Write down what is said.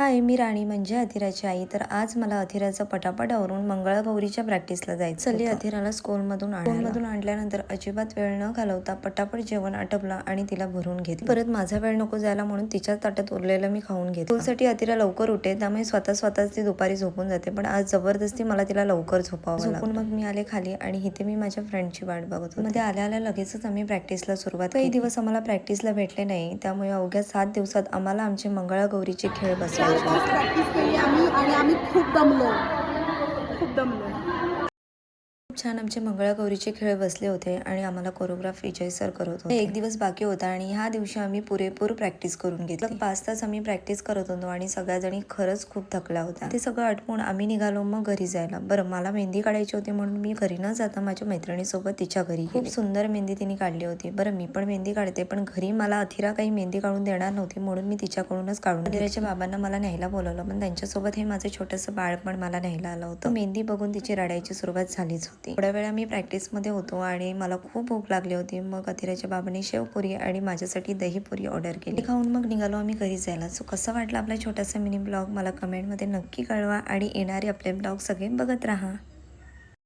हाय, मी राणी म्हणजे अथिराची आई. तर आज मला अथिराचं पटापट आवरून मंगळागौरीच्या प्रॅक्टिसला जायचं. चली अथिराला स्कूलमधून आणल्यानंतर अजिबात वेळ न घालवता पटापट जेवण आटपलं आणि तिला भरून घेतलं. परत माझा वेळ नको जायला म्हणून तिच्या ताटात उरलेलं मी खाऊन घेतलं. स्कूलसाठी अथिरा लवकर उठे, त्यामुळे स्वतःच ती दुपारी झोपून जाते. पण आज जबरदस्ती मला तिला लवकर झोपावं लागलं. मग मी आले खाली आणि इथे मी माझ्या फ्रेंडची वाट बघत होते. मध्ये आल्या लगेचच आम्ही प्रॅक्टिसला सुरुवात केली. काही दिवस आम्हाला प्रॅक्टिसला भेटले नाही, त्यामुळे अवघ्या 7 दिवसात आम्हाला आमचे मंगळागौरीचे खेळ बसवायचे. प्रॅक्टिस केली आम्ही खूप दमलो. खूप छान आमचे मंगळागौरीचे खेळ बसले होते आणि आम्हाला कोरिओग्राफ विजय सर करत होते. एक दिवस बाकी होता आणि ह्या दिवशी आम्ही पुरेपूर प्रॅक्टिस करून घेतली. 5 तास आम्ही प्रॅक्टिस करत होतो आणि सगळ्या जणी खरंच खूप थकल्या होत्या. ते सगळं आटपून आम्ही निघालो मग घरी जायला. बरं, मला मेहंदी काढायची होती म्हणून मी घरी न जाता माझ्या मैत्रिणीसोबत तिच्या घरी खूप सुंदर मेहंदी तिने काढली होती. बरं, मी पण मेहंदी काढते, पण घरी मला अथिरा काही मेहंदी काढून देणार नव्हती म्हणून मी तिच्याकडूनच काढून. अथिराच्या बाबांना मला न्यायला बोलवलं, पण त्यांच्यासोबत हे माझं छोटंसं बाळ पण मला न्यायला आलं होतं. मेहंदी बघून तिची रडायची सुरुवात झालीच होती. थोड्या वेळा मी प्रॅक्टिसमध्ये होतो आणि मला खूप भूक लागली होती. मग अथिराच्या बाबांनी शेवपुरी आणि माझ्यासाठी दहीपुरी ऑर्डर केली. खाऊन मग निघालो आम्ही घरी जायला. सो कसं वाटलं आपला छोटासा मिनी ब्लॉग मला कमेंटमध्ये नक्की कळवा आणि येणारे आपले ब्लॉग सगळे बघत राहा.